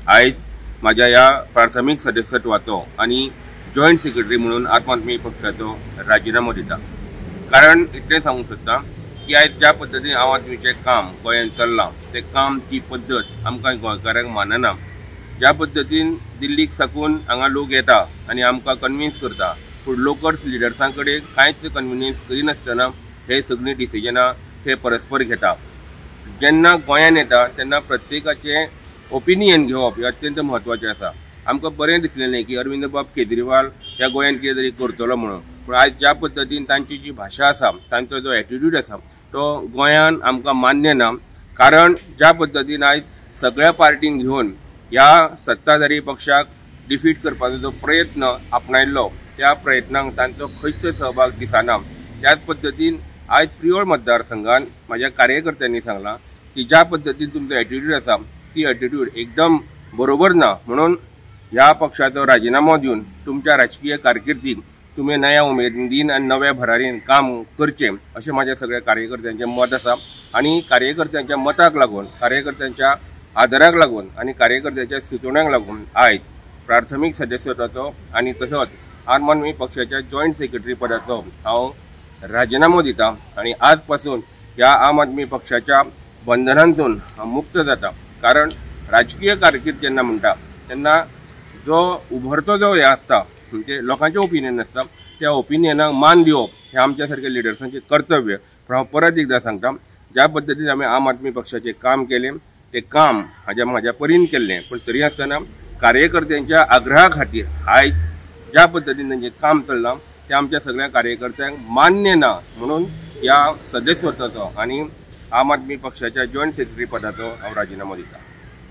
आयज माझ्या ह्या प्राथमिक सदस्यत्वाचो आणि जॉइंट सेक्रेटरी म्हणून आम आदमी पक्षाचो राजीनामो दिता। कारण इतलें सांगूंक सोदता की आयज ज्या पद्दतीन आम आदमीचें काम गोंयांत चल्लां तें काम ती पद्दत आमकां गोंयकारांक मानना। ज्या पद्दतीन दिल्लीक साकून हांगा लोक येता आनी आमकां कन्विन्स करता, पूण लोकल लिडर्सां कडेन कांयच कन्विन्स करिनासतना हे सगळीं डिसिजनां ते परस्पर घेता। जेन्ना गोंयांत येता तेन्ना प्रत्येकाचें ओपिनियन घेवप हें अत्यंत म्हत्वाचें आसा। आमकां बरें दिसलें न्ही की अरविंद बाब केजरीवाल ह्या गोंयांत कितें तरी करतलो म्हणून, पूण आयज ज्या पद्दतीन तांची जी भाशा आसा, तांचो जो एटिट्यूड आसा तो गोंयांत आमकां मान्य ना। कारण ज्या पद्दतीन आयज सगळ्या पार्टींक घेवन ह्या सत्ताधारी पक्षाक डिफीट करपाचो जो प्रयत्न आपणायल्लो त्या प्रयत्नांक तांचो खंयचो सहभाग दिसना। त्याच पद्दतीन आयज प्रियोळ मतदारसंघात म्हाज्या कार्यकर्त्यांनी सांगलां की ज्या पद्दतीन तुमचो एटिट्यूड आसा ती एटिट्यूड एकदम बरोबर ना, म्हणून ह्या पक्षाचो राजीनामो दिवन तुमच्या राजकीय कारकिर्दीक तुम्ही नव्या उमेदीन आनी नव्या भरारीन काम करचें अशें म्हाज्या सगळ्या कार्यकर्त्यांचें मत आसा। आनी कार्यकर्त्यांच्या मताक लागून, कार्यकर्त्यांच्या आदराक लागून आनी कार्यकर्त्यांच्या सुचोवण्यांक लागून आयज प्राथमीक सदस्यत्वाचो आनी तसोच आम आदमी पक्षाच्या जॉइंट सेक्रेटरी पदाचो हांव राजीनामो दिता आनी आज पासून ह्या आम आदमी पक्षाच्या बंधनांतून मुक्त जाता। कारण राजकीय कारकीर्द जेन्ना म्हणटा तेन्ना जो उभरतो जो हे आसता म्हणजे लोकांचे ओपिनियन आसता त्या ओपिनियनाक मान दिवप हे आमच्या सारख्या लिडर्सांचे कर्तव्य। पण हांव परत एकदा सांगता, ज्या पद्दतीन आमी आम आदमी पक्षाचें काम केलें तें काम म्हाज्या परीन केल्लें, पण तरी आसतना कार्यकर्त्यांच्या आग्रहा खातीर आयज ज्या पद्दतीन तांचें काम चल्लां तें आमच्या सगळ्या कार्यकर्त्यांक मान्य ना, म्हणून ह्या सदस्यत्वाचो आनी आम आदमी पक्षाच्या जॉइंट सेक्रेटरी पदाचो हांव राजीनामो दिता।